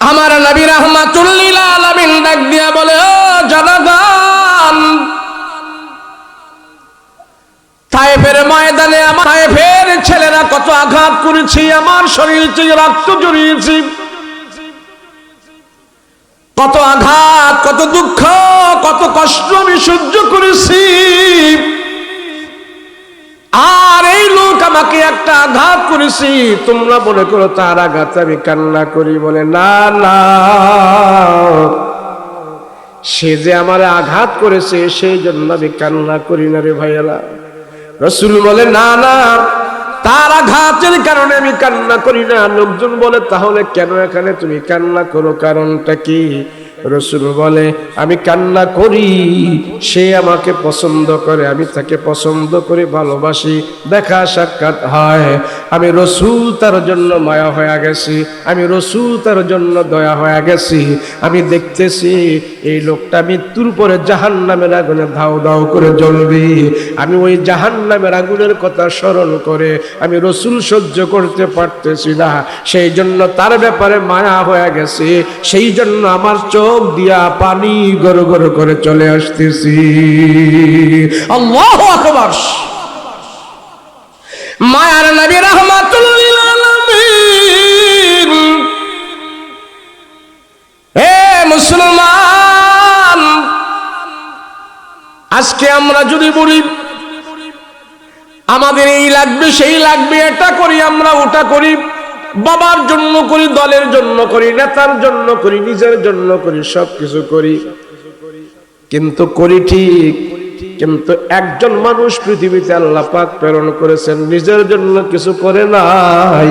আমার নবী রাহমাতুল লিল আলামিন ডাক দিয়া বলে, ও জনগণ, তায়েফের ময়দানে আমার তায়েফের ছেলেরা কত আঘাত করেছি, আমার শরীর থেকে রক্ত জড়িয়েছি, কত আঘাত, কত দুঃখ, কত কষ্ট আমি সহ্য করেছি, আর এই লোক আমাকে একটা আঘাত করেছি, তোমরা মনে করো তার আঘাতে আমি কান্না করি? বলে না না, সে যে আমার আঘাত করেছে সেই জন্য আমি কান্না করি না রে ভাইয়ারা। রাসূল বলে না না, তার আঘাতের কারণে আমি কান্না করি না। লোকজন বলে তাহলে কেন এখানে তুমি কান্না করো, কারণটা কি? রাসূল বলে আমি কান্না করি, সে আমাকে পছন্দ করে, আমি তাকে পছন্দ করে ভালোবাসি, দেখা সাক্ষাৎ হয়, আমি রাসূল তার জন্য মায়া হয়ে গেছি, আমি রাসূল তার জন্য দয়া হয়ে গেছি। আমি দেখতেছি এই লোকটা মৃত্যুর পরে জাহান্নামের আগুনে ধাউ ধাউ করে জ্বলবে, আমি ওই জাহান্নামের আগুনের কথা স্মরণ করে আমি রাসূল সহ্য করতে পারতেছি না, সেই জন্য তার ব্যাপারে মায়া হয়ে গেছে, সেই জন্য আমার চোখ দিয়া পানি গড় গড় করে চলে আসতেছি। আল্লাহু আকবার। মায়ার নবী রাহমাতুল লিল আলামিন, হে মুসলমান, আজকে আমরা যদি বলি আমাদের এই লাগবে সেই লাগবে, এটা করি আমরা ওটা করি, বাবার জন্য করি, দলের জন্য করি, নেতার জন্য করি, নিজের জন্য করি, সবকিছু করি, কিন্তু করি ঠিক, কিন্তু একজন মানুষ পৃথিবীতে আল্লাহ পাক প্রেরণ করেছেন, নিজের জন্য কিছু করে নাই,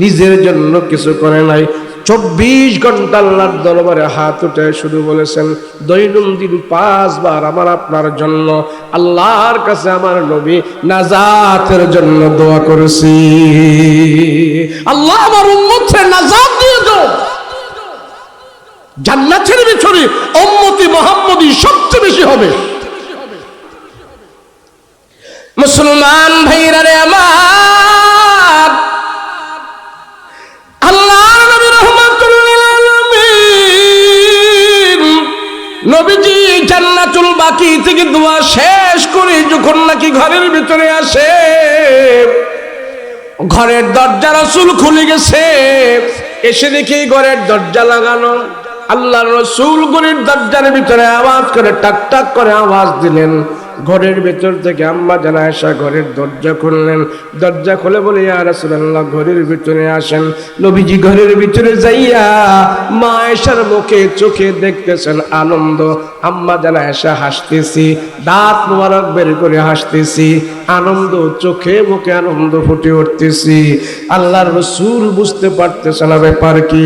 নিজের জন্য কিছু করে নাই। 24 ঘন্টা আল্লাহর দরবারে হাত উঠে শুধু বলেছেন দৈনন্দিন 5 বার আমার আপনার জন্য আল্লাহর কাছে আমার নবী নাজাতের জন্য দোয়া করেছি, আল্লাহ আমার উম্মতকে নাজাত দিয়ে দাও, জান্নাতের ভিতরে উম্মতি মুহাম্মদী সবচেয়ে বেশি হবে। মুসলমান ভাইরা রে আমার, আল্লাহর নবী রাহমাতুল লিল আলামিন নবীজি জান্নাতুল বাকি থেকে দোয়া শেষ করে যখন নাকি ঘরের ভিতরে আসে, ঘরের দরজা রাসূল খুলে গেছে, এসে দেখি ঘরের দরজা লাগানো। আল্লাহর রাসূল ঘরের দরজার ভিতরে আওয়াজ করে টাক টাক করে আওয়াজ দিলেন, ঘরের ভেতর থেকে আম্মা জান আয়েশা ঘরের দরজা খুললেন, দরজা খুলে বলে ইয়া রাসূলুল্লাহ ঘরের ভিতরে আসেন। নবীজি ঘরের ভিতরে যাইয়া মা আয়েশার মুখে চোখে দেখতেছেন আনন্দ, আম্মা জান আয়েশা হাসতেছি, দাঁত মোবারক বের করে হাসতেছি, আনন্দ চোখে মুখে আনন্দ ফুটে উঠতেছি। আল্লাহর রাসূল বুঝতে পারতেছে না ব্যাপার কি,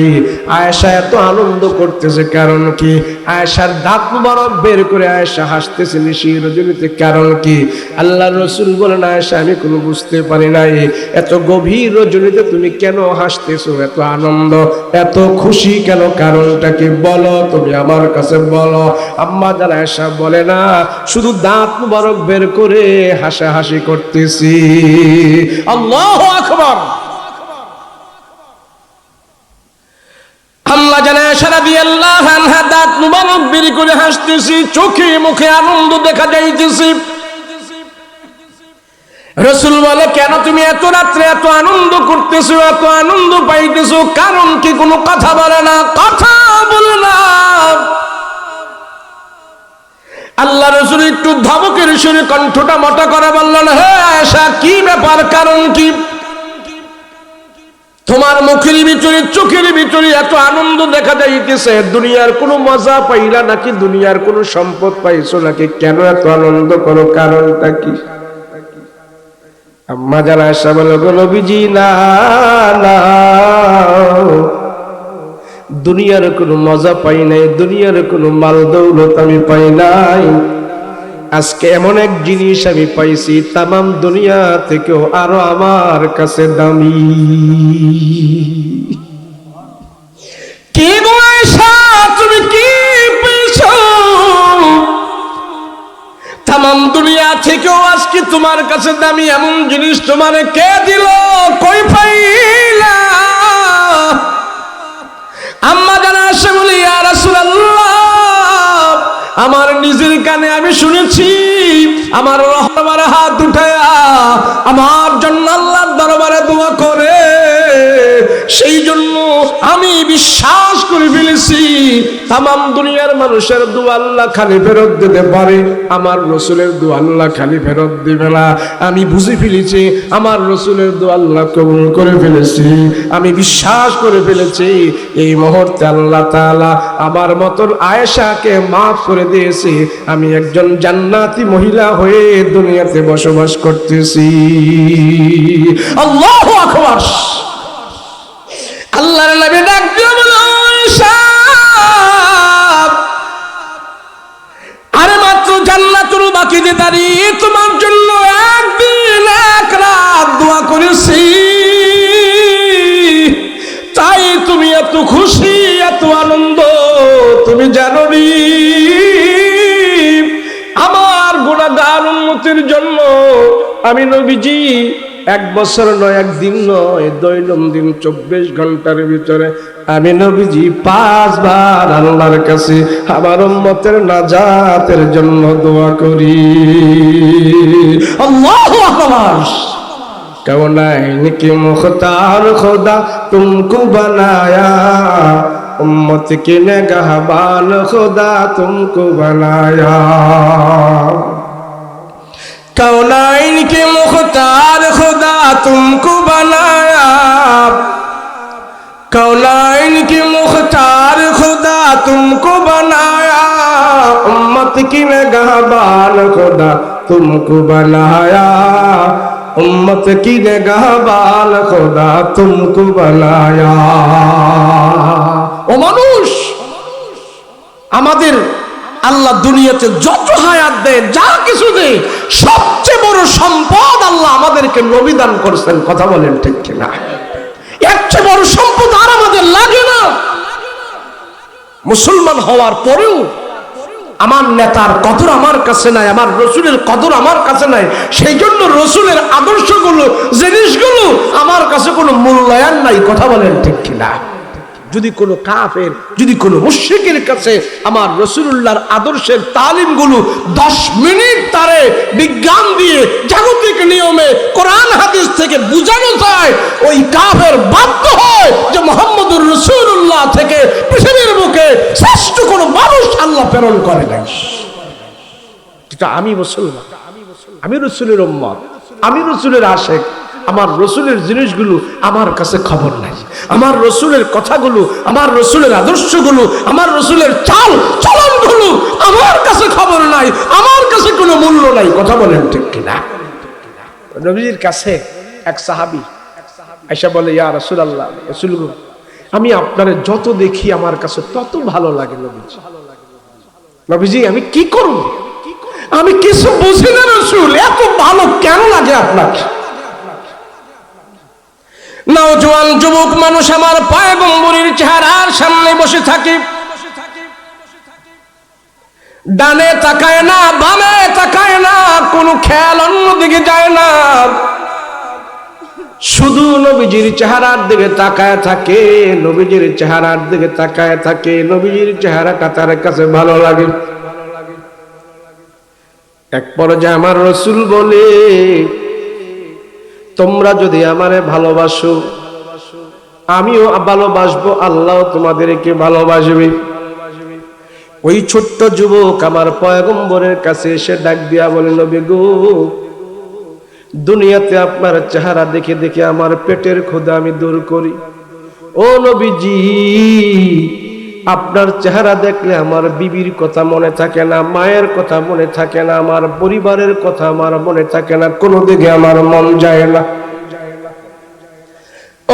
আয়েশা এত আনন্দ করতেছে কারণ কি, আয়েশার দাঁত মোবারক বের করে আয়েশা হাসতেছে নিশির রজনীতে, কারণ কি? আল্লাহর রাসূল বলেন আয়েশা আমি কোনো বুঝতে পারি নাই, এত গভীর রজনীতে তুমি কেন হাসতেছো, এত আনন্দ এত খুশি কেন, কারণটা কি বলো, তুমি আমার কাছে বলো। আম্মা জান আয়েশা বলে না, শুধু দাঁত মোবারক বের করে হাসাহাসি করতেছি। আল্লাহু আকবার। আম্মা জান আয়েশা রাদিয়াল্লাহু আনহা দাঁত মুবারক বের করে হাসতেছি, চোখে মুখে আনন্দ দেখা যাইতেছে। রাসূল বলে কেন তুমি এত রাত্রে এত আনন্দ করতেছো, এত আনন্দ পাইতেছো, কারণ কি? কোনো কথা বলে না, কথা বলে না। আল্লাহ রাসূল একটু ধমকের সুরে কণ্ঠটা মোটা করে বললেন, হে আয়েশা কি ব্যাপার, কারণ কি? তোমার মুখের ভিতরে চোখের ভিতরে এত আনন্দ দেখা যাইতেছে, দুনিয়ার কোনো মজা পাইলা নাকি, দুনিয়ার কোনো সম্পদ পাইছো নাকি, কেন এত আনন্দ করো, কারণটা কি? আম্মা জান আয়েশা বলে গো নবীজি না না, দুনিয়ার কোনো মজা পাই নাই, দুনিয়ার কোনো মাল দৌলত আমি পাই নাই, আজকে এমন এক জিনিস আমি পাইছি তামাম দুনিয়া থেকেও আরো আমার কাছে দামি। কি গো আয়েশা তুমি কি পেয়েছো? তামাম দুনিয়া থেকেও আজকে তোমার কাছে দামি এমন জিনিস তোমার কে দিল, কই পাইলা? আমার নিজের কানে আমি শুনেছি আমার রহমার হাত উঠায়া আমার জন্য আল্লাহর দরবারে দোয়া করে। সেই জন্য আমি বিশ্বাস করে ফেলেছি তামাম দুনিয়ার মানুষের দোয়া আল্লাহ খালি ফেরত দিতে পারে, আমার রাসূলের দোয়া আল্লাহ খালি ফেরত দিবে না। আমি বুঝে ফেলেছি আমার রাসূলের দোয়া আল্লাহ কবুল করে ফেলেছি, আমি বিশ্বাস করে ফেলেছি এই মুহূর্তে আল্লাহ তাআলা আমার মতন আয়েশাকে মাফ করে দিয়েছে, আমি একজন জান্নাতি মহিলা হয়ে দুনিয়াতে বসবাস করতেছি। আল্লাহু আকবার। আল্লাহর নবী ডাক দিয়ে বলল, আয়েশা আরে মাত্র জান্নাতুল বাকিতে দাঁড়িয়ে তোমার জন্য একদিন এক রাত দোয়া করেছি, তাই তুমি এত খুশি এত আনন্দ। তুমি জানো নি আমার গুনাহগার উম্মতের জন্য আমি নবীজি 1 বছর নয়, 1 দিন নয়, দৈনন্দিন 24 ঘন্টার ভিতরে আমি নবীজি 5 বার আল্লাহর কাছে আমার উম্মতের নাজাতের জন্য দোয়া করি। আল্লাহু আকবার। कौनैन के मुख्तार खुदा तुमको बनाया, उम्मत के निगहबान खुदा तुमको बनाया। कौनैन के मुख्तार खुदा तुमको बनाया, कौनैन के मुख्तार खुदा तुमको बनाया, उम्मत की निगहबान खुदा तुमको बनाया, उम्मत की निगहबान खुदा तुमको बनाया। ও মানুষ, আমাদের আল্লাহ দুনিয়াতে যত হায়াত দেয় যা কিছু দেয় সবচেয়ে বড় সম্পদ আল্লাহ আমাদেরকে নবী দান করেছেন। কথা বলেন ঠিক কিনা? এর চেয়ে বড় সম্পদ আর আমাদের লাগে না। মুসলমান হওয়ার পরেও আমার নেতার কদর আমার কাছে নাই, আমার রসুলের কদর আমার কাছে নাই। সেই জন্য রসুলের আদর্শগুলো জিনিসগুলো আমার কাছে কোনো মূল্যায়ন নাই। কথা বলেন ঠিক কিনা? যদি কোনো কাফের, যদি কোনো মুশরিকের কাছে আমার রাসূলুল্লাহর আদর্শের তালিমগুলো 10 মিনিট তারে বিজ্ঞান দিয়ে জাগতিক নিয়মে কোরআন হাদিস থেকে বোঝানো যায়, ওই কাফের বাধ্য হয় যে মুহাম্মদুর রাসূলুল্লাহ থেকে পৃথিবীর বুকে শ্রেষ্ঠ কোনো মানুষ আল্লাহ প্রেরণ করে নাই। এটা আমি মুসলমান, আমি রাসূলের উম্মত, আমি রাসূলের আশিক। আমার রসুলের জিনিসগুলো আমার কাছে খবর নাই, আমার রসুলের কথাগুলো, আমার রসুলের আদর্শগুলো, আমার রসুলের চাল চলনগুলো আমার কাছে খবর নাই, আমার কাছে কোনো মূল্য নাই। কথা বলেন ঠিক কিনা? নবীজির কাছে এক সাহাবী আয়েশা বলে, ইয়া রাসূলুল্লাহ, রাসূল গো, আমি আপনারে যত দেখি আমার কাছে তত ভালো লাগে নবীজি। নবীজি আমি কি করব? আমি কিছু বুঝি না রাসূল, এত ভালো কেন লাগে আপনাকে? নওজোয়ান যুবক মানুষ আমার পয়গম্বরের চেহারার সামনে বসে থাকে, ডানে তাকায় না, বামে তাকায় না, কোনো খেয়াল অন্যদিকে যায় না, শুধু নবীজির চেহারার দিকে তাকায় থাকে, নবীজির চেহারার দিকে তাকায় থাকে। নবীজির চেহারাটা তার কাছে ভালো লাগে। এক পর্যায়ে আমার রাসূল বলে, তোমরা যদি আমারে ভালোবাসো আমিও ভালোবাসবো, আল্লাহ তোমাদেরকে ভালোবাসবে। ওই ছোট্ট যুবক আমার পয়গম্বরের কাছে এসে ডাক দিয়া বলে, নবী গো, দুনিয়াতে আপনার চেহারা দেখে দেখে আমার পেটের ক্ষুধা আমি দূর করি। ও নবীজি, আপনার চেহারা দেখলে আমার বিবির কথা মনে থাকে না, মায়ের কথা মনে থাকে না, আমার পরিবারের কথা আমার মনে থাকে না, কোনো দিকে আমার মন যায় না।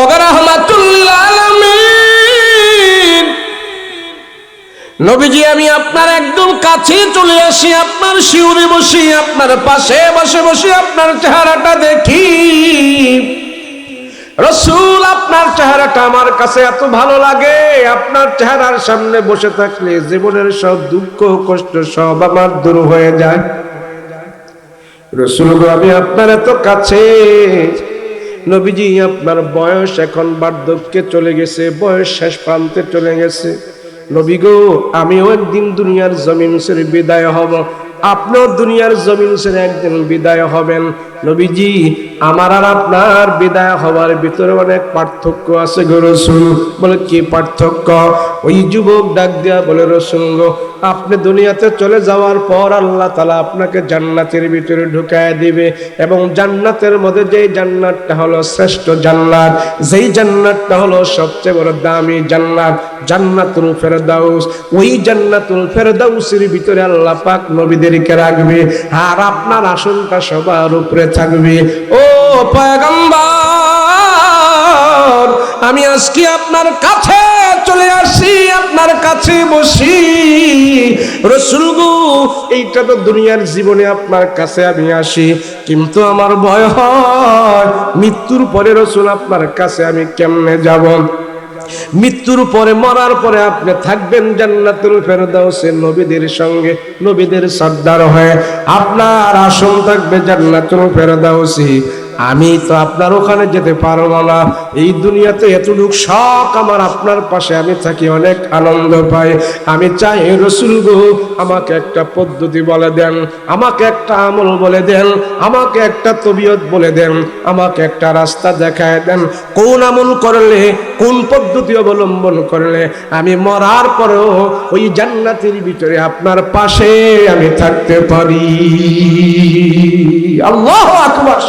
ওগো রাহমাতুল আলামিন, নবীজি আমি আপনার একদম কাছে চলে আসি, আপনার শিউরে বসি, আপনার পাশে বসে বসে আপনার চেহারাটা দেখি। রাসূল, আপনার চেহারাটা আমার কাছে এত ভালো লাগে, আপনার চেহারার সামনে বসে থাকলে জীবনের সব দুঃখ কষ্ট সব আমার দূর হয়ে যায়। রাসূল গো, আমি আপনার এত কাছে। নবীজি, আপনার বয়স এখন বার্ধক্যে চলে গেছে, বয়স শেষ প্রান্তে চলে গেছে। নবী গো, আমিও একদিন দুনিয়ার জমিন ছেড়ে বিদায় হব, আপনিও দুনিয়ার জমিন ছেড়ে একদিন বিদায় হবেন। নবীজি, আমার আর আপনার বিদায় হওয়ার ভিতরে অনেক পার্থক্য আছে গো রাসূল। বলে কি পার্থক্য? ওই যুবক ডাক দিয়া বলে, রাসূল গো, আপনি দুনিয়াতে চলে যাওয়ার পর আল্লাহ তাআলা আপনাকে জান্নাতের ভিতরে ঢুকায় দিবে, এবং জান্নাতের মধ্যে যেই জান্নাতটা হলো শ্রেষ্ঠ জান্নাত, যেই জান্নাতটা হলো সবচেয়ে বড় দামি জান্নাত, জান্নাতুল ফেরদাউস, ওই জান্নাতুল ফেরদাউসের ভিতরে আল্লাহ পাক নবীদেরকে রাখবে, আর আপনার আসনটা সবার উপরে থাকবে। ও পয়গম্বর, আমি আজকে আপনার কাছে চলে আসি, আপনার কাছে বসি। রাসূল গো, এইটা তো দুনিয়ার জীবনে আপনার কাছে আমি আসি, কিন্তু আমার ভয় হয় মৃত্যুর পরে রাসূল আপনার কাছে আমি কেমনে যাব? মৃত্যুর পরে, মরার পরে আপনি থাকবেন জান্নাতুল ফেরদাউসে নবীদের সঙ্গে, নবীদের সর্দার হয়ে আপনার আসন থাকবে জান্নাতুল ফেরদাউসে। আমি তো আপনার ওখানে যেতে পারবো না। এই দুনিয়াতে এতটুকু শখ আমার, আপনার পাশে আমি থাকি, অনেক আনন্দ পাই। আমি চাই রাসূল গো, আমাকে একটা পদ্ধতি বলে দেন, আমাকে একটা আমল বলে দেন, আমাকে একটা তবিয়ত বলে দেন, আমাকে একটা রাস্তা দেখায় দেন। কোন আমল করলে, কোন পদ্ধতি অবলম্বন করলে আমি মরার পরেও ওই জান্নাতের ভিতরে আপনার পাশে আমি থাকতে পারি। আল্লাহু আকবার।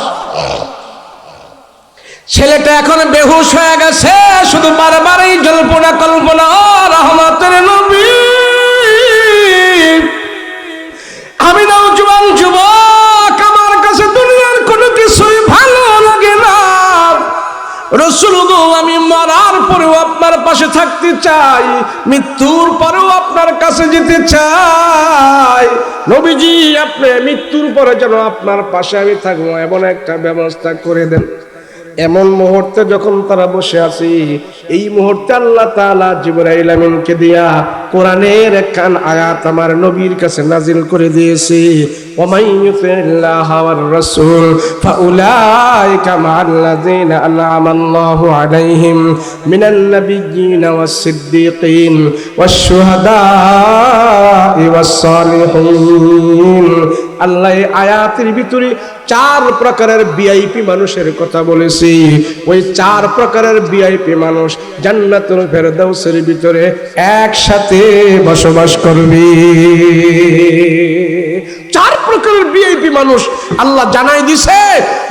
ছেলেটা এখন বেহুশ হয়ে গেছে, শুধু বারবার এই জল্পনা কল্পনা, রহমতের নবী, আমি নওজোয়ান যুবক, আমার কাছে দুনিয়ার কোনো কিছুই ভালো লাগে না। রাসূল গো, আমি মরার পরেও আপনার পাশে থাকতে চাই, মৃত্যুর পরেও আপনার কাছে যেতে চাই। নবীজি, আপনি মৃত্যুর পরে যেন আপনার পাশে আমি থাকবো এমন একটা ব্যবস্থা করে দেন। এমন মুহূর্তে যখন তারা বসে আছে, এই মুহূর্তে আল্লাহ তাআলা জিবরাইল আমিনকে দিয়া কোরআনের একখান আয়াত আমার নবীর কাছে নাজিল করে দিয়েছে। ওয়ামাই ইউতিল্লাহা ওয়ার রাসূল ফাউলাইকা মাআল্লাযিনা আন'আমাল্লাহু আলাইহিম মিনান নাবিয়্যিনা ওয়াস-সিদ্দীকিন ওয়াশ-শুহাদা'i ওয়াস-সালিহিন। আল্লাহ এই আয়াতের ভিতরে 4 প্রকারের ভিআইপি মানুষের কথা বলেছি। ওই 4 প্রকারের ভিআইপি মানুষ জান্নাতুল ফেরদাউসের ভিতরে একসাথে বসবাস করবে। 4 প্রকারের ভিআইপি মানুষ আল্লাহ জানাই দিছে।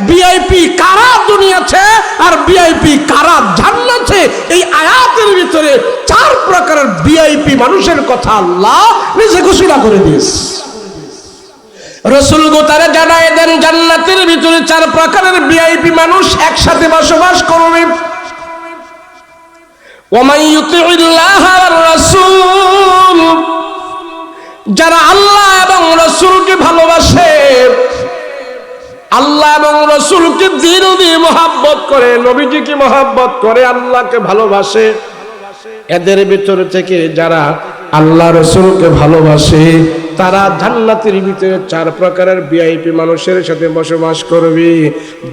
ভিআইপি কারা দুনিয়াতে আর ভিআইপি কারা জান্নাতে, এই আয়াতের ভিতরে 4 প্রকারের ভিআইপি মানুষের কথা আল্লাহ নিজে ঘোষণা করে দিয়েছে। রাসূল গো, তারা জানায় দেন জান্নাতের ভিতরে 4 প্রকারের ভিআইপি মানুষ একসাথে বসবাস করবে। ওয়ামান ইউতিল্লাহা ওয়ার রাসূল, যারা আল্লাহ এবং রাসূলকে ভালোবাসে, আল্লাহ এবং রাসূলকে দিল দিয়ে মহব্বত করে, নবীজিকে মহব্বত করে, আল্লাহকে ভালোবাসে, এদের ভিতর থেকে যারা আল্লাহ রাসূলকে ভালোবাসে তারা জান্নাতের ভিতরে 4 প্রকারের ভিআইপি মানুষের সাথে বসবাস করবে।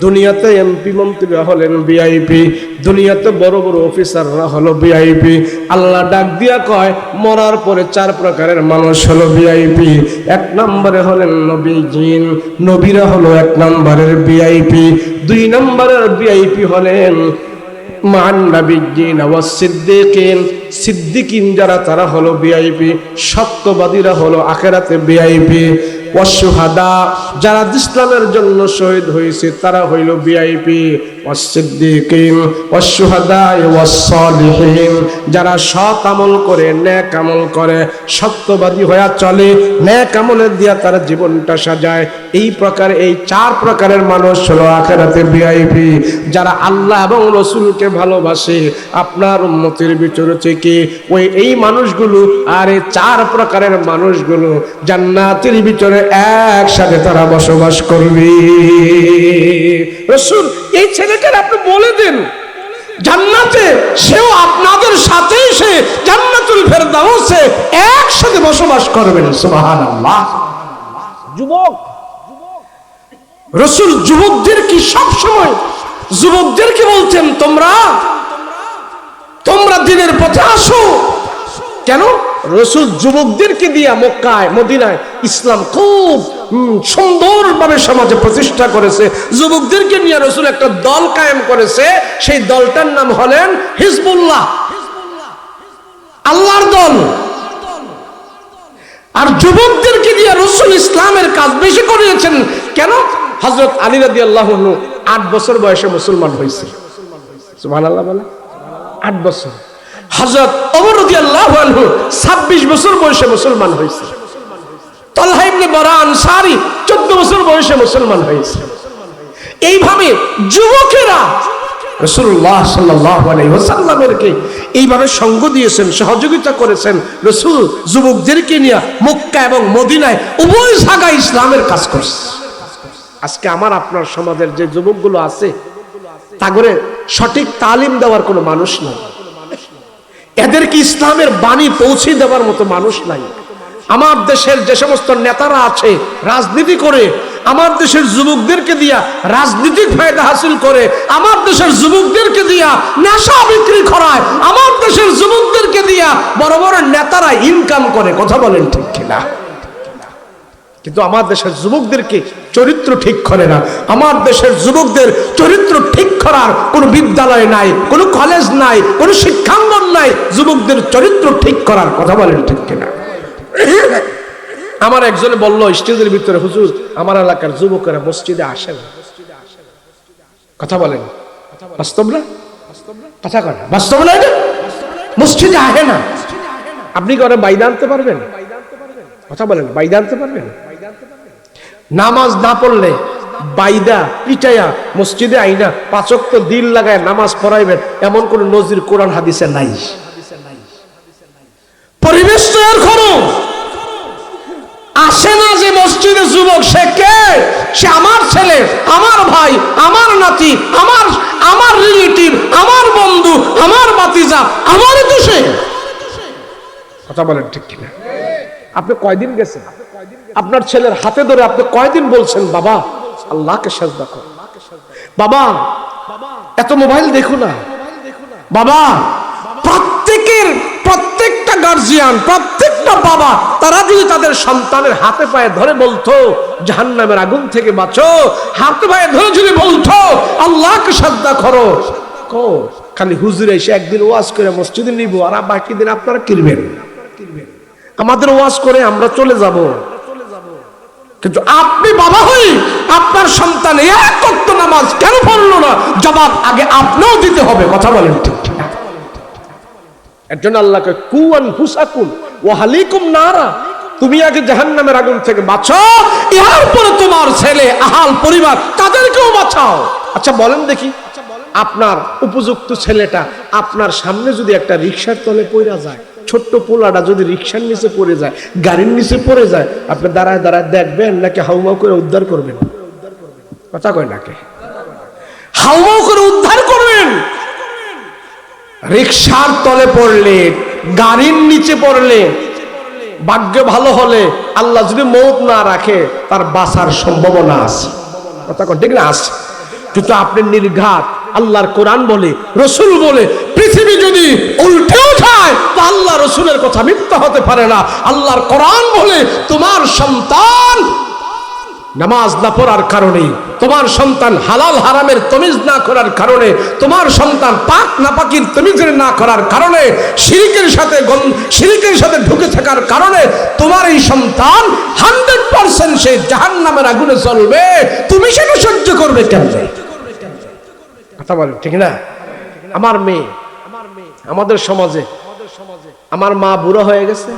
দুনিয়াতে এমপি মন্ত্রীরা হলেন ভিআইপি, দুনিয়াতে বড় বড় অফিসাররা হলো ভিআইপি। আল্লাহ ডাক দিয়া কয়, মরার পরে 4 প্রকারের মানুষ হলো ভিআইপি। 1 নম্বরে হলেন নবীজিন, নবীরা হলো 1 নম্বরের ভিআইপি। 2 নম্বরের ভিআইপি হলেন মান নাবিয়্যিন ওয়াস সিদ্দীকিন, সিদ্দিকিন যারা তারা হলো ভিআইপি, সত্যবাদীরা হলো আখিরাতে ভিআইপি। ওয়াস শুহাদা, যারা ইসলামের জন্য শহীদ হয়েছে তারা হইল ভিআইপি। ওয়াস সিদ্দীকিন ওয়াস শুহাদা ওয়াস সালিহিন, যারা সৎ আমল করে, নেক আমল করে, সত্যবাদী হয়ে চলে, নেক আমলের দিয়া তারা জীবনটা সাজায়, এই প্রকার এই 4 প্রকারের মানুষ হলো আখিরাতে ভিআইপি। যারা আল্লাহ এবং রাসূলকে ভালোবাসে আপনার উম্মতের ভিতরে থেকে ওই এই মানুষগুলো আর এই 4 প্রকারের মানুষগুলো জান্নাতের ভিতরে একসাথে তারা বসবাস করবে। রাসূল, এই ছেলেটার আপনি বলে দেন জান্নাতে সেও আপনাদের সাথেই সে জান্নাতুল ফেরদাউসে একসাথে বসবাস করবেন। সুবহানাল্লাহ। যুবক, রাসূল যুবকদের কি সব সময় যুবকদেরকে বলছেন তোমরা দিনের পথে আসো, কেন? রাসূল যুবকদেরকে দিয়া মক্কায় মদিনায় ইসলাম খুব সুন্দরভাবে সমাজে প্রতিষ্ঠা করেছে। যুবকদেরকে নিয়ে রাসূল একটা দল কায়েম করেছে, সেই দলটার নাম হলেন হিজবুল্লাহ, আল্লাহর দল। আর যুবকদেরকে দিয়ে রাসূল ইসলামের কাজ বেশি করিয়েছেন। কেন? হযরত আলী রাদিয়াল্লাহু আনহু 8 বছর বয়সে মুসলমান হয়েছে। সুবহানাল্লাহ বলে 8 বছর। হযরত ওমর রাদিয়াল্লাহু আনহু 26 বছর বয়সে মুসলমান হয়েছে। তালহা ইবনে বারা আনসারী 14 বছর বয়সে মুসলমান হয়েছে। এইভাবে যুবকেরা রাসূলুল্লাহ সাল্লাল্লাহু আলাইহি ওয়াসাল্লামকে এইভাবে সঙ্গ দিয়েছেন, সহযোগিতা করেছেন। রাসূল যুবকদেরকে নিয়ে মক্কা এবং মদিনায় উভয় জায়গায় ইসলামের কাজ করছে। আজকে আমার আপনার সমাজের যে যুবকগুলো আছে, তাগরে সঠিক তালিম দেওয়ার কোনো মানুষ নাই, এদেরকে ইসলামের বাণী পৌঁছে দেওয়ার মতো মানুষ নাই। আমার দেশের যে সমস্ত নেতারা আছে রাজনীতি করে, আমার দেশের যুবকদেরকে দিয়া রাজনৈতিক ফায়দা হাসিল করে, আমার দেশের যুবকদেরকে দিয়া নেশা বিক্রি করায়, আমার দেশের যুবকদেরকে দিয়া বড় বড় নেতারা ইনকাম করে। কথা বলেন ঠিক কিনা? কিন্তু আমার দেশের যুবকদেরকে চরিত্র ঠিক করে না। আমার দেশের যুবকদের চরিত্র ঠিক করার কোনো বিদ্যালয় নাই, কোনো কলেজ নাই, কোনো শিক্ষাঙ্গন নাই যুবকদের চরিত্র ঠিক করার। কথা বলেন ঠিক কিনা? আমার একজনে বলল স্টেজের ভিতরে, হুজুর আমার এলাকার যুবকেরা মসজিদে আসে না। কথা বলেন বাস্তব না? কথা কয় বাস্তব না? মসজিদে আসে না। আপনি কি ওরা বাইদা আনতে পারবেন? কথা বলেন বাইদা আনতে পারবেন? নামাজ না পড়লে বাইদা পিটাইয়া মসজিদে আইনা 5 ওয়াক্ত দিল লাগায় নামাজ পড়াইবেন এমন কোন নজির কোরআন হাদিসে নাই। পরিবেশ তৈরি করো। আসে না যে মসজিদে যুবক, সে কে? সে আমার ছেলে, আমার ভাই, আমার নাতি, আমার রিলেটিভ, আমার বন্ধু, আমার ভাতিজা, আমারই তো সে। কথা বলেন ঠিক কিনা? আপনি কয়দিন গেছেন আপনার ছেলের হাতে ধরে? আপনি কয়দিন বলছেন বাবা আল্লাহকে সাজদা কর, বাবা এত মোবাইল দেখো না, বাবা? প্রত্যেকটা গার্জিয়ান, প্রত্যেকটা বাবা, তারা যদি তাদের সন্তানের হাতে পায়ে ধরে বলতো জাহান্নামের আগুন থেকে বাঁচো, হাতে পায়ে ধরে যদি বলতো আল্লাহকে সাজদা করো, খালি হুজুরে এসে একদিন ওয়াজ করে মসজিদে নিব আর বাকি দিন আপনারা কিনবেন, আমাদের ওয়াজ করে আমরা চলে যাব। কিন্তু আপনি বাবা হই আপনার সন্তান এক ওয়াক্ত নামাজ কেন পড়লো না, জবাব আগে আপনিও দিতে হবে। কথা বলেন ঠিক কিনা? এর জন্য আল্লাহকে কু আনফুসাকুম ওয়া আহলিকুম নারা, তুমি আগে জাহান্নামের আগুন থেকে বাঁচো, এরপরে তোমার ছেলে আহাল পরিবার তাদেরকেও বাঁচাও। আচ্ছা বলেন দেখি, আপনার উপযুক্ত ছেলেটা আপনার সামনে যদি একটা রিকশার তলে পড়ে যায়, ছোট্ট পোলাটা যদি রিকশার নিচে পড়ে যায়, গাড়ির নিচে পড়ে যায়, আপনি দাঁড়ায় দাঁড়ায় দেখবেন নাকি হাউমাউ করে উদ্ধার করবেন? কথা কয় নাকি? হাউমাউ করে উদ্ধার করবেন। রিকশার তলে পড়লে, গাড়ির নিচে পড়লে, ভাগ্য ভালো হলে আল্লাহ যদি মওত না রাখে তার বাঁচার সম্ভাবনা আছে। কথা কয় ঠিক না? আছে। কিন্তু আপনি নির্ঘাত, আল্লাহর কোরআন বলে, রসুল বলে, পৃথিবী যদি উল্টেও যায় তো আল্লাহ রসুলের কথা মিথ্যা হতে পারে না। আল্লাহর কোরআন বলে তোমার সন্তান নামাজ না পড়ার কারণে, তোমার সন্তান হালাল হারামের তমিজ না করার কারণে, তোমার সন্তান পাক নাপাকির তমিজ না করার কারণে, শিরকের সাথে ঢুকে থাকার কারণে তোমার এই সন্তান 100% সে জাহান্নামের আগুনে জ্বলবে। তুমি সেটা সহ্য করবে কেমনে? কথা বলেন ঠিক না? আমার মেয়ে, আমাদের সমাজে আমার মা বুড়া হয়ে গেছে,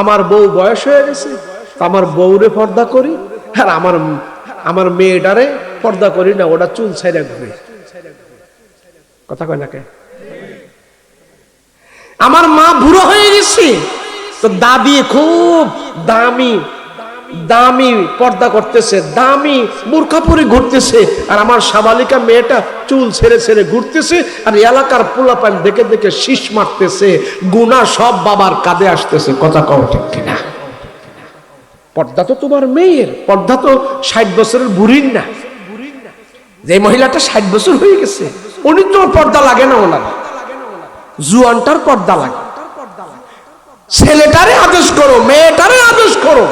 আমার বউ বয়স হয়ে গেছে, আমার বউরে পর্দা করি আর আমার মেয়েটারে পর্দা করি না, ওটা চুল ছাইড়া ঘুরে। কথা কয় না কে? আমার মা বুড়ো হয়ে গেছে তো দাদি খুব দামি দামি পর্দা করতেছে, দামি বোরকা পরে ঘুরতেছে, আর আমার সাবালিকা মেয়েটা চুল ছেড়ে ছেড়ে ঘুরতেছে, আর এলাকার পোলাপান দেখে দেখে শীষ মারতেছে, গুনাহ সব বাবার কাঁধে আসতেছে। কথা কও ঠিক কিনা? পর্দা তো তোমার মেয়ের, পর্দা তো 60 বছরের বুড়ির না। যে মহিলাটা 60 বছর হয়ে গেছে উনি তো পর্দা লাগে না, ওনার জুয়ানটার পর্দা লাগে। ছেলেটারে আদেশ করো, মেয়েটারে আদেশ করো।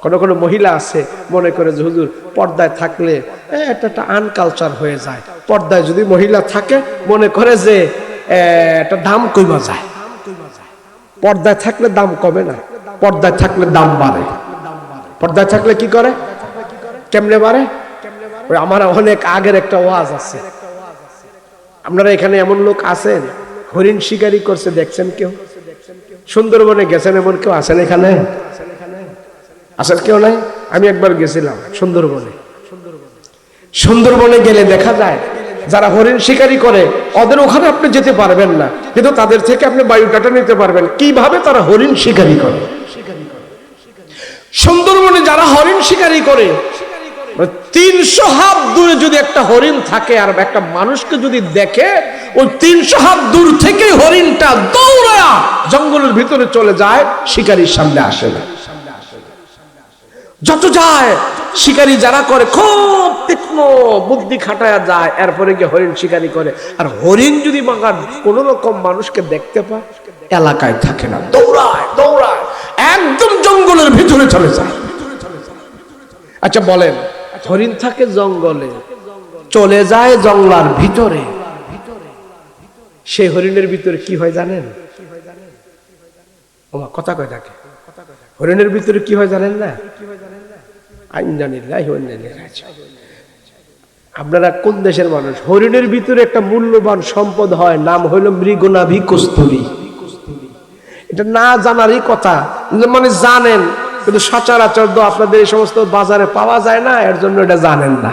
কোন কোন মহিলা আছে মনে করে যে হুজুর পর্দায় থাকলে এটা একটা আনকালচার হয়ে যায়, পর্দায় যদি মহিলা থাকে মনে করে যে একটা দাম কমে যায়, পর্দায় থাকলে দাম কমে না, পর্দায় থাকলে দাম বাড়ে। পর্দায় থাকলে কি করে, কেমনে বাড়ে? ওই আমার অনেক আগের একটা ওয়াজ আছে, আপনারা এখানে এমন লোক আছেন হরিণ শিকারি করছে দেখছেন কেউ? সুন্দরবনে গেছেন এমন কেউ আছেন এখানে? আছেন কেউ নাই? আমি একবার গেছিলাম সুন্দরবনে। সুন্দরবনে গেলে দেখা যায় যারা হরিণ শিকারি করে ওদের ওখানে আপনি যেতে পারবেন না, কিন্তু তাদের থেকে আপনি বায়োডাটা নিতে পারবেন কিভাবে তারা হরিণ শিকারি করে। সুন্দরবনে যারা হরিণ শিকারি করে 300 হাত দূরে যদি একটা হরিণ থাকে আর একটা মানুষকে যদি দেখে, ওই 300 হাত দূর থেকে হরিণটা দৌড়া জঙ্গলের ভিতরে চলে যায়, শিকারীর সামনে আসে না। যত যায় শিকারী যারা করে খুব তীক্ষ্ণ বুদ্ধি খাটায়া যায়, এরপরে গিয়ে হরিণ শিকারী করে। আর হরিণ যদি কোন রকম মানুষকে দেখতে পায় এলাকায় থাকে না, দৌড়ায় দৌড়ায় একদম জঙ্গলের ভিতরে চলে যায়। আচ্ছা বলেন, হরিণ থাকে জঙ্গলে, চলে যায় জঙ্গলার ভিতরে, সেই হরিণের ভিতরে কি হয় জানেন? ওমা কথা কয় থাকে, হরিণের ভিতরে কি হয় জানেন না? আপনারা কোন দেশের মানুষ? হরিণের ভিতরে একটা মূল্যবান সম্পদ হয়, নাম হইল মৃগনাভি কস্তুরী। এটা না জানারই কথা, মানে জানেন কিন্তু সচরাচর তো আপনাদের এই সমস্ত বাজারে পাওয়া যায় না, এর জন্য এটা জানেন না।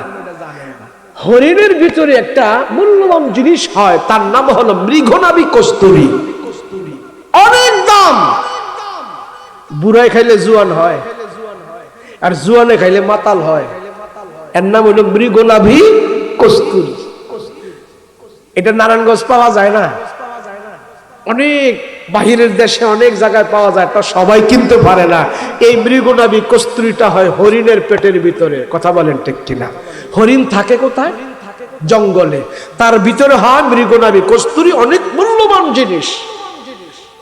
হরিণের ভিতরে একটা মূল্যবান জিনিস হয়, তার নাম হলো মৃগনাভি কস্তুরী। অনেক দাম। বুড়াই খাইলে জুয়ান হয়, আর জুয়ানে খাইলে মাতাল হয়। এর নাম হলো মৃগনাভি কস্তুরী। এটা নারায়ণগঞ্জ পাওয়া যায় না, অনেক বাহিরের দেশে অনেক জায়গায় পাওয়া যায়, তা সবাই কিনতে পারে না। এই মৃগনাভি কস্তুরীটা হয় হরিণের পেটের ভিতরে। কথা বলেন ঠিক কিনা? হরিণ থাকে কোথায়? জঙ্গলে, তার ভিতরে হয় মৃগনাভি কস্তুরী, অনেক মূল্যবান জিনিস।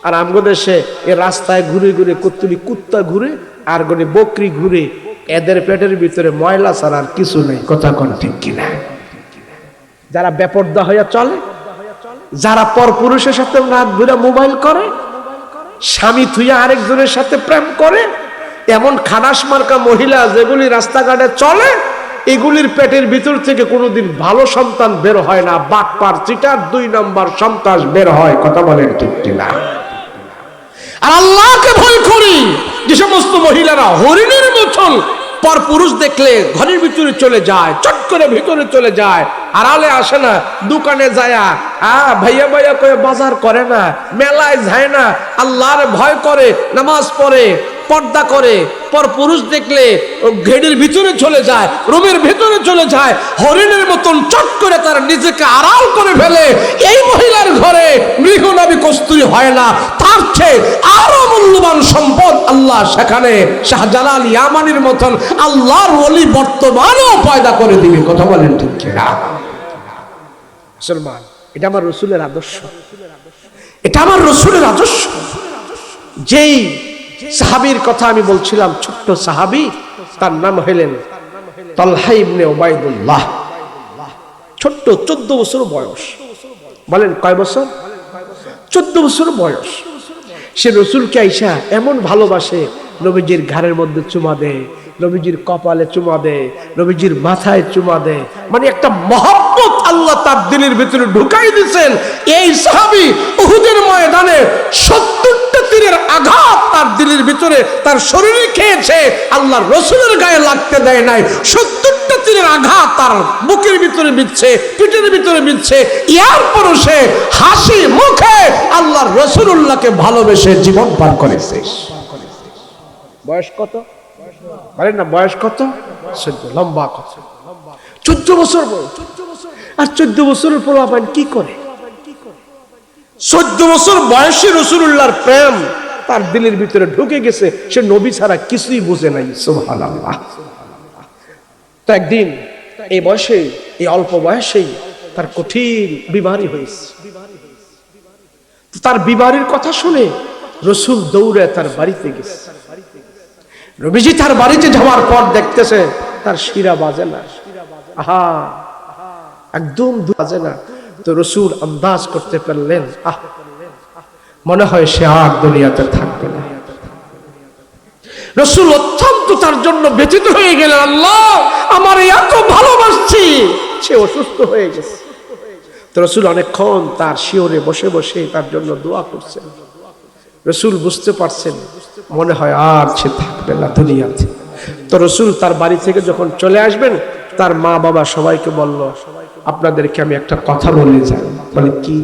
আর আমগো দেশে এ রাস্তায় ঘুরে ঘুরে কতুলি কুত্তা ঘুরে আর গনে বকরি ঘুরে, এদের পেটের ভিতরে ময়লা ছাড়া আর কিছু নেই। কথা কোন ঠিক কিনা? যারা বেপরদা হইয়া চলে, যারা পরপুরুষের সাথে রাত ঘুরে মোবাইল করে, স্বামী থুইয়া আরেকজনের সাথে প্রেম করে, এমন খানাস মার্কা মহিলা যেগুলি রাস্তাঘাটে চলে, এগুলির পেটের ভিতর থেকে কোনোদিন ভালো সন্তান বের হয় না, বাটপার চিটার 2 নম্বর সন্তান বের হয়। কথা বলেন ঠিক কিনা? আর আল্লাহকে ভয় করি যে সমস্ত মহিলারা হরিণের মতন পর পুরুষ দেখলে ঘরের ভিতরে চলে যায়, চট করে ভিতরে চলে যায়, আড়ালে আসে না, দোকানে যায় ভাইয়া ভাইয়া কয়ে বাজার করে না, মেলায় যায় না, আল্লাহর ভয় করে, নামাজ পড়ে, পর্দা করে, পর পুরুষ দেখলে ঘেরের ভিতরে চলে যায়, রুমের ভিতরে চলে যায়, হরিণের মতন চট করে তার নিজেকে আড়াল করে ফেলে। এই মহিলার ঘরে মৃগনাভি কস্তুরী হয় না, তার চেয়ে আরো মূল্যবান সম্পদ আল্লাহ সেখানে শাহজালাল ইয়ামানির মতন আল্লাহর ওলি বর্তমানেও পয়দা করে দিবে। কথা বলেন ঠিক কিনা? মুসলমান, এটা আমার রসুলের আদর্শ, এটা আমার রসুলের আদর্শ। যেই সাহাবীর কথা আমি বলছিলাম, ছোট্ট সাহাবী, তার নাম হলেন তালহা ইবনে উবাইদুল্লাহ। ছোট্ট 14 বছর বয়স। বলেন কয় বছর? 14 বছর বয়স। সে রসুলকে আইসা এমন ভালোবাসে, নবীজির ঘাড়ের মধ্যে চুমা দেয়, নবীজির কপালে চুমা দেয়, নবীজির মাথায় চুমা দেয়। মানে একটা মহব্বত আল্লাহ তার দিলের ভিতরে ঢুকাই দিয়েছেন। এই সাহাবী উহুদের ময়দানে 70টা তীরের আঘাত তার দিলের ভিতরে, তার শরীরে খেয়েছে, আল্লাহর রসুলের গায়ে লাগতে দেয় নাই। 70টা তীরের আঘাত তার বুকের ভিতরে বিচ্ছে, পিঠের ভিতরে বিচ্ছে, এরপরও সে হাসি মুখে আল্লাহর রসুলুল্লাহকে ভালোবেসে জীবন পার করেছে। বয়স কত? বলেন না, বয়স কত? 14। লম্বা কত? 14 বছর বয়স। আর 14 বছরের পোলাপান কি করে? 14 বছর বয়সী রাসূলুল্লাহর প্রেম তার দিলের ভিতরে ঢুকে গেছে, সে নবী ছাড়া কিছুই বুঝে নাই। সুবহানাল্লাহ। তো একদিন এই বয়সে, এই অল্প বয়সেই তার কঠিন বিমারি হয়েছে। তার বিমারির কথা শুনে রসুল দৌড়ে তার বাড়িতে গেছে। নবীজি তার বাড়িতে যাওয়ার পর দেখতেছে তার শিরা বাজে না, আহা একদম বাজে না। তো রসুল আন্দাজ করতে পারলেন মনে হয় সে আর দুনিয়াতে থাকবে না। রসুল অত্যন্ত তার জন্য ব্যথিত হয়ে গেলেন, আল্লাহ আমার এত ভালোবাসছি, সে অসুস্থ হয়ে গেছে। তো রসুল অনেকক্ষণ তার শিওরে বসে বসে তার জন্য দোয়া করছেন। রসুল বুঝতে পারছেন মনে হয় আর সে থাকবে না দুনিয়াতে। তো রসুল তার বাড়ি থেকে যখন চলে আসবেন, তার মা বাবা সবাইকে বলল, আপনাদেরকে আমি একটা কথা বলে যাই। বলে কি?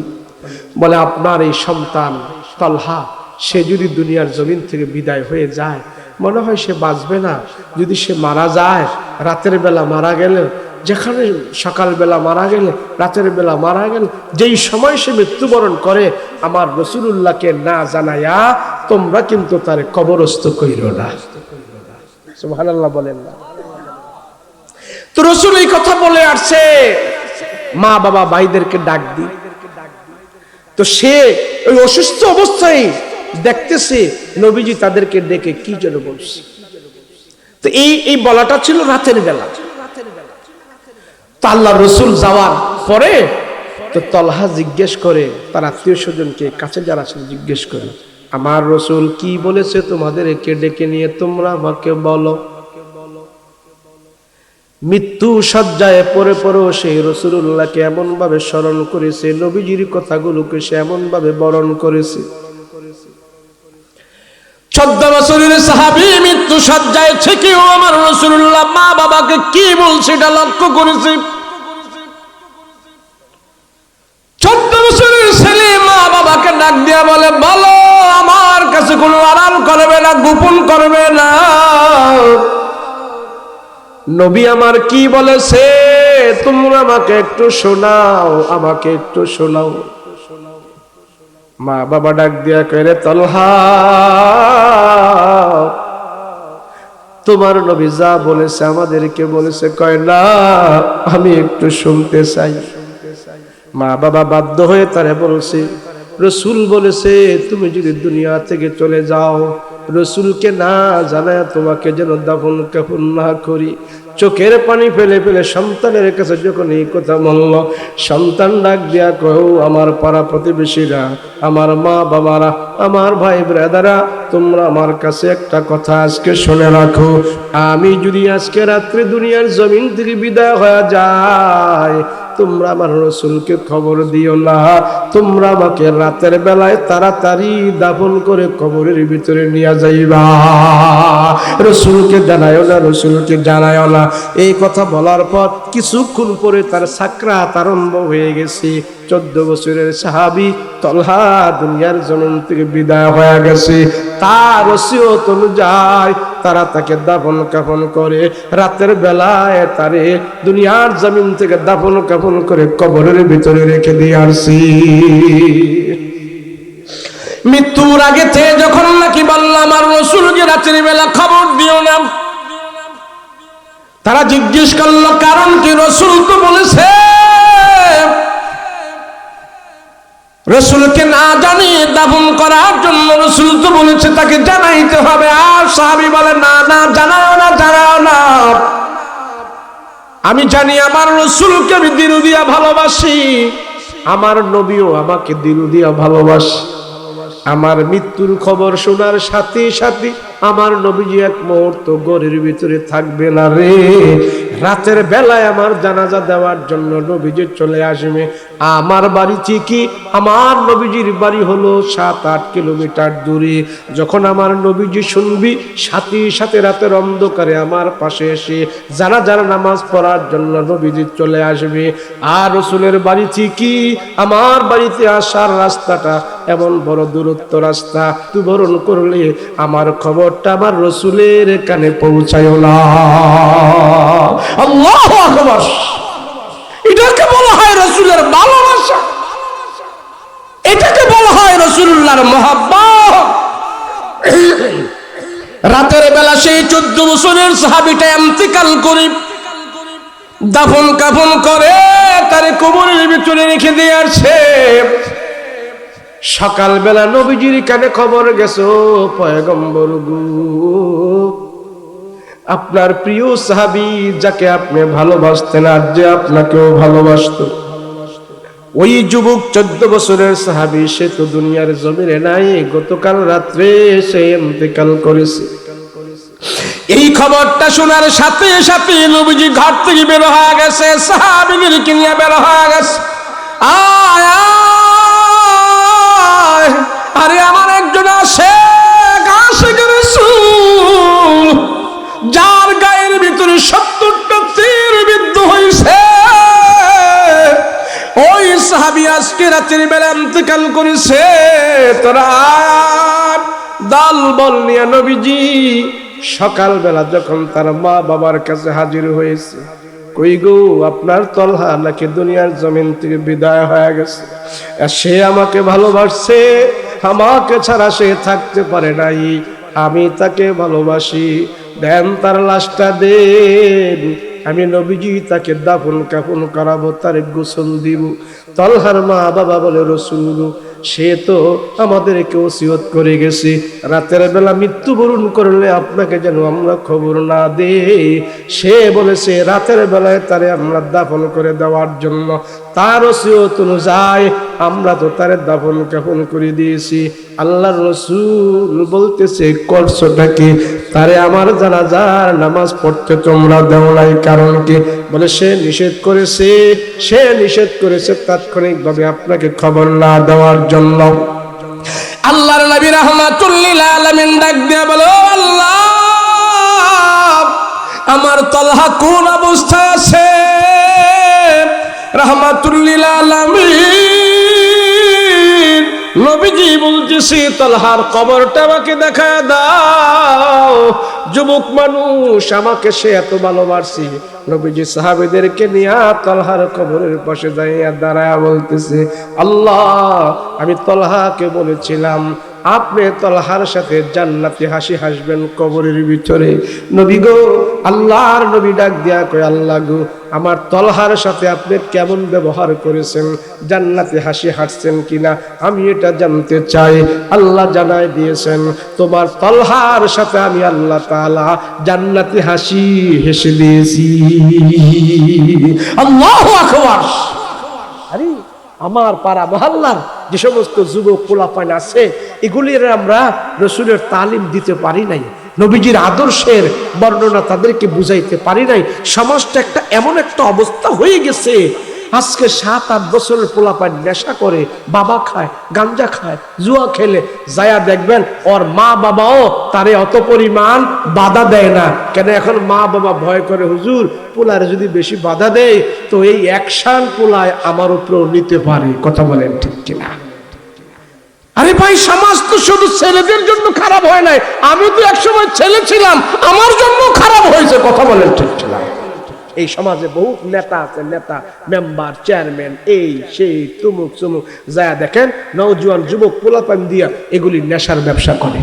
বলে আপনার এই সন্তান তলহা, সে যদি দুনিয়ার জমিন থেকে বিদায় হয়ে যায়, মনে হয় সে বাঁচবে না। যদি সে মারা যায়, রাতের বেলা মারা গেলে, যেখানে সকালবেলা মারা গেলে, রাতের বেলা মারা গেলে, যেই সময় সে মৃত্যুবরণ করে, আমার রাসূলুল্লাহকে না জানাইয়া তোমরা কিন্তু তার কবরস্থ কইরো না। সুবহানাল্লাহ বলেন না। তো রাসূল এই কথা বলে আসছে, মা বাবা ভাইদেরকে ডাক দি। তো সে ওই অসুস্থ অবস্থায় দেখতেছে নবীজি তাদেরকে ডেকে কি যেন বলছে। তো এই বলাটা ছিল রাতের বেলা। তো আল্লাহ রসুল যাওয়ার পরে তো তলহা জিজ্ঞেস করে, তার আত্মীয় স্বজনকে কাছে যারা ছিল জিজ্ঞেস করে, আমার রসুল কি বলেছে তোমাদেরকে ডেকে নিয়ে, তোমরা আমাকে বলো। মৃত্যু শয্যায় পড়ে পড়েও সেই রাসূলুল্লাহকে এমন ভাবে স্মরণ করেছে, নবীজির কথাগুলোকে সে এমন ভাবে বরণ করেছে। 14 বছরের সাহাবী মৃত্যু শয্যায় থেকেও আমার রাসূলুল্লাহ মা বাবাকে কি বলছে এটা লক্ষ্য করেছে। 14 বছরের ছেলে মা বাবাকে ডাক দিয়া বলে, বলো আমার কাছে কোনো আড়াল করবে না, গোপন করবে না, নবী আমার কি বলেছে তোমরা আমাকে একটু শোনাও, আমাকে একটু শোনাও। মা বাবা ডাক দিয়া কইরে, তলহা তোমার নবী যা বলেছে আমাদেরকে বলেছে। কয় না, আমি একটু শুনতে চাই। মা বাবা বাধ্য হয়ে তারে বলছে, রসুল বলেছে তুমি যদি দুনিয়া থেকে চলে যাও, রসুলকে না জানায় তোমাকে যেন দাফন কাফন না করি। চোখের পানি ফেলে ফেলে সন্তানের কাছে যখন এই কথা বলল, সন্তান ডাক দিয়া কও, আমার পাড়া প্রতিবেশীরা, আমার মা বাবারা, আমার ভাই ব্রাদারা, তোমরা আমার কাছে একটা কথা আজকে শুনে রাখো। আমি যদি আজকে রাত্রে দুনিয়ার জমিন থেকে বিদায় হয়ে যায়, তোমরা আমার রসুলকে খবর দিও না, তোমরা আমাকে রাতের বেলায় তাড়াতাড়ি দাফন করে কবরের ভিতরে নিয়ে যাইবা। রসুলকে জানায়ও না, রসুলকে জানায়ও না। এই কথা বলার পর কিছুক্ষণ পরে তার সাকরাত আরম্ভ হয়ে গেছে। 14 বছরের সাহাবী তলহা দুনিয়ার জমিন থেকে বিদায় হয়ে গেছে। তার ওসিয়ত অনুযায়ী তারা তাকে দাফন কাফন করে রাতের বেলায় তারে দুনিয়ার জমিন থেকে দাফন কাফন করে কবরের ভিতরে রেখে দিয়ে আসছি। মৃত্যুর আগে থেকে যখন নাকি বললাম আমার রাসূলকে রাতের বেলা খবর দিও না, তারা জিজ্ঞেস করলো কারণ কি? রাসূল তো বলেছে রাসূলকে না জানিয়ে দাফন করার জন্য, রাসূল তো বলেছে তাকে জানাইতে হবে। আর সাহাবী বলে, না না, জানাও না, জানাও না, আমি জানি আমার রাসূলকে আমি দিল দিয়া ভালোবাসি, আমার নবীও আমাকে দিল দিয়া ভালোবাসে। আমার মৃত্যুর খবর শোনার সাথে সাথে আমার নবীজি এক মুহূর্ত ঘরের ভিতরে থাকবে না রে। রাতের বেলায় আমার জানাজা দেওয়ার জন্য নবীজি চলে আসবে। আমার বাড়ি থেকে আমার নবীজির বাড়ি হলো 7-8 কিলোমিটার দূরে। যখন আমার নবীজি শুনবি, সাথে সাথে রাতের অন্ধকারে আমার পাশে এসে জানাজার নামাজ পড়ার জন্য নবীজি চলে আসবে। আর রাসূলের বাড়ি থেকে আমার বাড়িতে আসার রাস্তাটা এমন বড় দূরত্ব রাস্তা, তুই বরণ করলে আমার খবরটা আমার রাসূলের কানে পৌঁছায়ও না। আল্লাহু আকবার। এটাকে বলা হয় রাসূলের ভালোবাসা, এটাকে বলা হয় রাসূলুল্লাহর মহব্বত। রাতের বেলা সেই 14 বছরের সাহাবীটা ইন্তেকাল করে দাফন কাফন করে তার কবরের ভিতরে রেখে দিয়ে আসছে। সকালবেলা নবীজির কানে খবর গেছে, পয়গম্বর গো, আপনার প্রিয় সাহাবী যাকে আপনি ভালোবাসতেন আর যে আপনাকেও ভালোবাসতো, ওই যুবক 14 বছরের সাহাবী, সে তো দুনিয়ার জমিনে নাই, গতকাল রাত্রে সে ইন্তেকাল করেছে। এই খবরটা শোনার সাথে সাথে নবীজি ঘর থেকে বের হয়ে গেছে, সাহাবীদেরকে নিয়ে বের হয়ে গেছে। আয় আয়, আরে আমার একজন আশিক রাসূল, যার গায়ের ভিতরে 70টা তীর বিদ্ধ হয়েছে, ওই সাহাবী আজকে রাতের বেলা ইন্তেকাল করেছে। তোরা দল বল নিয়ে নবীজি সকালবেলা যখন তার মা বাবার কাছে হাজির হয়েছে, কই গো, আপনার তলহা নাকি দুনিয়ার জমিন থেকে বিদায় হয়ে গেছে, সে আমাকে ভালোবাসছে, আমাকে ছাড়া সে থাকতে পারে নাই, আমি তাকে ভালোবাসি, দেন তার লাশটা দেন, আমি নবীজি তাকে দাফন কাফন করাবো, তার গোসল দিব। তলহার মা বাবা বলে, রাসূল, সে তো আমাদেরকে ওসিয়ত করে গেছে, রাতের বেলা মৃত্যুবরণ করলে আপনাকে যেন আমরা খবর না দেই। সে বলেছে রাতের বেলায় তারে আমরা দাফন করে দেওয়ার জন্য, তার ওসিয়ত অনুযায়ী আমরা তো তারে দাফন কাফন করে দিয়েছি। আল্লাহর রাসূল বলতেছে, করছোটা কি? তারে আমার জানাজার নামাজ পড়তে তোমরা দেও নাই, কারণ কি? বলে সে নিষেধ করেছে তাৎক্ষণিকভাবে আপনাকে খবর না দেওয়ার জন্য। আল্লাহর নবী রাহমাতুল লিল আলামিন ডাক দিয়ে বলে, ও আল্লাহ, আমার তলহা কোন অবস্থায় আছে? রাহমাতুল লিল আলামিন নবীজি বলতেছি, তলহার কবরটা আমাকে দেখা দাও। যুবক মানুষ, আমাকে সে এত ভালোবাসি। নবীজি সাহাবীদেরকে নিয়ে তলহার কবরের পাশে যাইয়া দাঁড়ায় বলতেছে, আল্লাহ, আমি তলহাকে বলেছিলাম আপনি তলহার সাথে জান্নাতি হাসি হাসবেন কবরের ভিতরে। নবী গো, আল্লাহর নবী ডাক দিয়া কয়, আল্লাহ গো, আমার তলহার সাথে আপনি কেমন ব্যবহার করেছেন, জান্নাতি হাসি হাসছেন কিনা আমি এটা জানতে চাই। আল্লাহ জানাই দিয়েছেন, তোমার তলহার সাথে আমি আল্লাহ তাআলা জান্নাতি হাসি হেসে দিয়েছি। আল্লাহু আকবার। আরে আমার পাড়া মহল্লার যে সমস্ত যুবক পোলাপান আছে, এগুলির আমরা রাসূলের তালিম দিতে পারি নাই, নবীজির আদর্শের বর্ণনা তাদেরকে বুঝাইতে পারি নাই। সমাজটা এমন একটা অবস্থা হয়ে গেছে, আজকে 7-8 বছরের পোলাপান নেশা করে, বাবা খায়, গাঞ্জা খায়, জুয়া খেলে, যায়া দেখবেন ওর মা বাবাও তারে অত পরিমাণ বাধা দেয় না। কেন? এখন মা বাবা ভয় করে, হুজুর পোলারে যদি বেশি বাধা দেয় তো এই অ্যাকশন পোলায় আমার উপরেও নিতে পারে। কথা বলেন ঠিক কিনা? আরে ভাই, সমাজ তো শুধু ছেলেদের জন্য খারাপ হয় নাই, আমি তো একসময় ছেলে ছিলাম, আমার জন্য খারাপ হয়েছে। কথা বলেন ঠিক কিনা? এই সমাজে বহু নেতা আছে, নেতা, মেম্বার, চেয়ারম্যান, এই সেই তুমুক চুমুক, যা দেখেন নওজোয়ান যুবক পোলাপান দিয়া এগুলি নেশার ব্যবসা করে,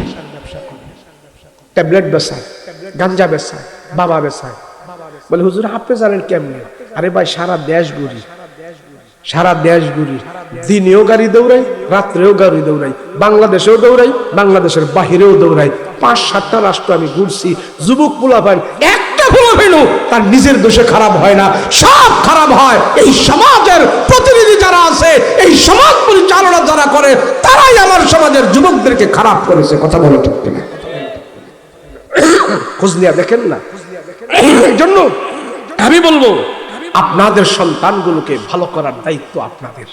ট্যাবলেট বেচায়, গাঞ্জা বেচায়, বাবা বেচায়। বলে, হুজুর আপনি জানেন কেমনে? আরে ভাই, সারা দেশ ঘুরি, দিনেও গাড়ি দৌড়াই, রাত্রেও গাড়ি দৌড়াই, বাংলাদেশেও দৌড়াই, বাংলাদেশের বাহিরেও দৌড়াই, 5-7টা রাষ্ট্র আমি ঘুরছি। যুবক পোলাপান একটা পোলাপানও তার নিজের দোষে খারাপ হয় না, সব খারাপ হয় এই সমাজের প্রতিনিধি যারা আছে, এই সমাজ পরিচালনা যারা করে, তারাই আমার সমাজের যুবকদেরকে খারাপ করেছে। কথা বলে ঠিক কিনা? খোঁজ নিয়ে দেখেন না। এই জন্য আমি বলবো, আপনাদের সন্তানগুলোকে ভালো করার দায়িত্ব আপনাদের।